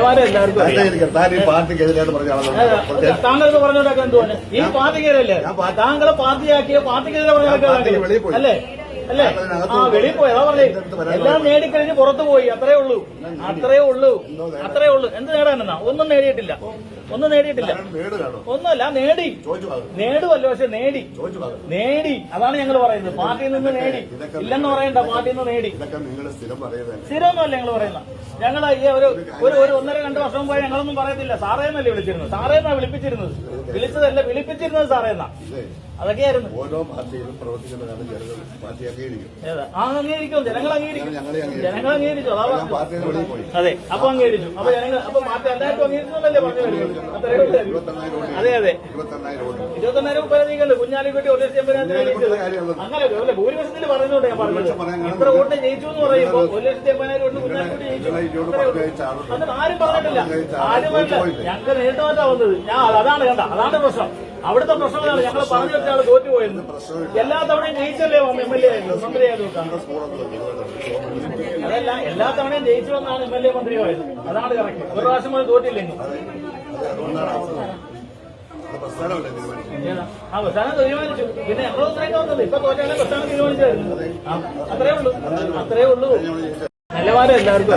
നിലവാരം എല്ലാവർക്കും താങ്കൾക്ക് പറഞ്ഞോണ്ടൊക്കെ എന്തുവാണ് ഈ പാർട്ടിക്കെതിരല്ലേ താങ്കളെ പാർട്ടിയാക്കിയ പാർട്ടിക്കെതിരെ പറഞ്ഞ അല്ലേ അല്ലേ ആ വെളിയിൽ പോയി അതാ പറഞ്ഞേ എല്ലാം നേടിക്കഴിഞ്ഞ് പുറത്തു പോയി അത്രേ ഉള്ളൂ എന്ത് നേടാനെന്നാ ഒന്നും നേടിയിട്ടില്ല ഒന്നുമല്ല നേടുവല്ലോ പക്ഷെ നേടി അതാണ് ഞങ്ങൾ പറയുന്നത് പാർട്ടിയിൽ നിന്ന് നേടി ഇല്ലെന്ന് പറയണ്ട പാർട്ടിയിൽ നിന്ന് നേടി സ്ഥിരമൊന്നുമല്ല ഞങ്ങൾ പറയുന്ന ഞങ്ങൾ ഈ ഒരു 1.5-2 വർഷം പോയി ഞങ്ങളൊന്നും പറയത്തില്ല സാറേന്നല്ലേ വിളിച്ചിരുന്നത് സാറേന്നാ വിളിച്ചതല്ല വിളിപ്പിച്ചിരുന്നത് സാറേന്നാ അതൊക്കെയായിരുന്നു ഓരോ പാർട്ടിയിലും പ്രവർത്തിക്കുന്നതാണ് പാർട്ടി അംഗീകരിക്കും ജനങ്ങൾ അംഗീകരിച്ചു അതെ അപ്പൊ അംഗീകരിച്ചു അപ്പൊ ജനങ്ങൾ അപ്പൊ പാർട്ടി എല്ലാവർക്കും അംഗീകരിച്ചല്ലേ പറഞ്ഞു അതെ 29,000 പരാതികളുണ്ട് കുഞ്ഞാലിക്കുട്ടി 1,80,000 അങ്ങനെ ഭൂരിപക്ഷത്തിൽ പറയുന്നുണ്ട് ഞാൻ പറഞ്ഞത് ഇത്ര വോട്ട് ജയിച്ചു എന്ന് പറയുമ്പോൾ 1,80,000 വോട്ട് കുഞ്ഞാലിക്കുട്ടി ജയിച്ചു അത് ആരും പറഞ്ഞിട്ടില്ല ഞങ്ങൾക്ക് നേരിട്ടുമായിട്ടാ വന്നത് അതാണ് അതാണ് പ്രശ്നം അവിടുത്തെ പ്രശ്നങ്ങളാണ് ഞങ്ങൾ പറഞ്ഞു വെച്ചാൽ തോറ്റുപോയെന്ന് എല്ലാ തവണയും ജയിച്ചല്ലേ MLA മന്ത്രിയായത് അതല്ല എല്ലാ തവണയും ജയിച്ചു വന്നാണ് MLA മന്ത്രിയായത് അതാണ് കറക്റ്റ് ഒരു പ്രാവശ്യം പോലും തോറ്റില്ലെങ്കിൽ പ്രസ്ഥാനം തീരുമാനിച്ചു പിന്നെ ഞങ്ങൾ ഇത്രയൊക്കെ വന്നത് ഇപ്പൊ തോറ്റാണ് പ്രസ്ഥാനം തീരുമാനിച്ചായിരുന്നു അത്രേ ഉള്ളൂ നിലവാരം എല്ലാവർക്കും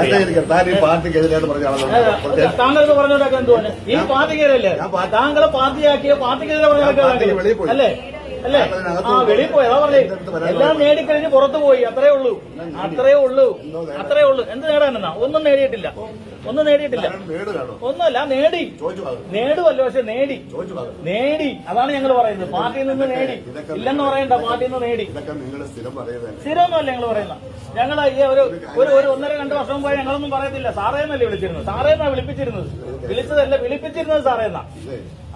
താങ്കൾക്ക് പറഞ്ഞോണ്ടൊക്കെ എന്തുവാണ് ഈ പാർട്ടിക്കെതിരല്ലേ താങ്കളെ പാർട്ടിയാക്കിയ പാർട്ടിക്കെതിരെ പറഞ്ഞ അല്ലേ ആ വെളിയിൽ പോയി അതാ പറഞ്ഞേ എല്ലാം നേടിക്കഴിഞ്ഞ് പുറത്തു പോയി അത്രേ ഉള്ളൂ എന്ത് നേടാനെന്നാ ഒന്നും നേടിയിട്ടില്ല ഒന്നുമല്ല നേടുവല്ലോ പക്ഷെ നേടി അതാണ് ഞങ്ങൾ പറയുന്നത് പാർട്ടിയിൽ നിന്ന് നേടി ഇല്ലെന്ന് പറയണ്ട പാർട്ടിയിൽ നിന്ന് നേടി സ്ഥിരമൊന്നുമല്ല ഞങ്ങൾ പറയുന്ന ഞങ്ങൾ ഈ ഒരു 1.5-2 വർഷം പോയി ഞങ്ങളൊന്നും പറയത്തില്ല സാറേന്നല്ലേ വിളിച്ചിരുന്നത് സാറേന്നാ വിളിച്ചതല്ല വിളിപ്പിച്ചിരുന്നത് സാറേന്നാ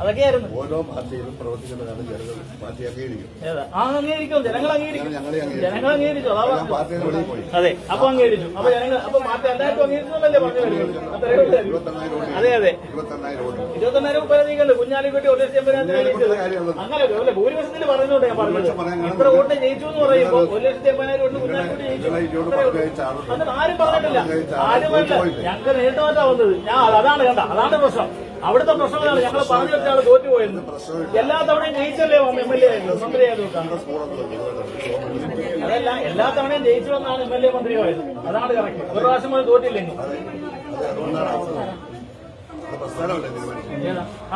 അതൊക്കെയായിരുന്നു ഓരോ പാർട്ടിയിലും പ്രവർത്തിക്കുന്നതാണ് പാർട്ടി അംഗീകരിക്കും ജനങ്ങൾ അംഗീകരിച്ചു അതെ അപ്പൊ അംഗീകരിച്ചു അപ്പൊ ജനങ്ങൾ അപ്പൊ പാർട്ടി എല്ലാവർക്കും അംഗീകരിച്ചതല്ലേ പറഞ്ഞു അതെ 29,000 പരാതികളുണ്ട് കുഞ്ഞാലിക്കുട്ടി 1,80,000 അങ്ങനെ ഭൂരിപക്ഷത്തിൽ പറയുന്നുണ്ട് ഞാൻ പറഞ്ഞത് ഇത്ര വോട്ട് ജയിച്ചു എന്ന് പറയുമ്പോൾ 1,80,000 വോട്ട് കുഞ്ഞാലിക്കുട്ടി ജയിച്ചു അത് ആരും പറഞ്ഞിട്ടില്ല ഞങ്ങൾക്ക് നേരിട്ടുമായിട്ടാ വന്നത് അതാണ് പ്രശ്നം അവിടുത്തെ പ്രശ്നങ്ങളാണ് ഞങ്ങൾ പറഞ്ഞു വെച്ചാൽ തോറ്റുപോയെന്ന് എല്ലാ തവണയും ജയിച്ചല്ലേ MLA മന്ത്രിയായത് അതല്ല എല്ലാ തവണയും ജയിച്ചു വന്നാണ് MLA മന്ത്രിയായത് അതാണ് കറക്റ്റ് ഒരു പ്രാവശ്യം പോലും തോറ്റില്ലെങ്കിൽ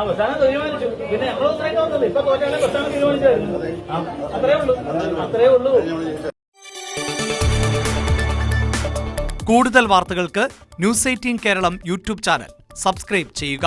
പ്രസ്ഥാനം തീരുമാനിച്ചു പിന്നെ ഞങ്ങൾ ഇത്രയൊക്കെ വന്നത് ഇപ്പൊ തോറ്റാണ് പ്രസ്ഥാനം തീരുമാനിച്ചായിരുന്നു അത്രേ ഉള്ളൂ കൂടുതൽ വാർത്തകൾക്ക് News 18 Keralam YouTube channel subscribe ചെയ്യുക.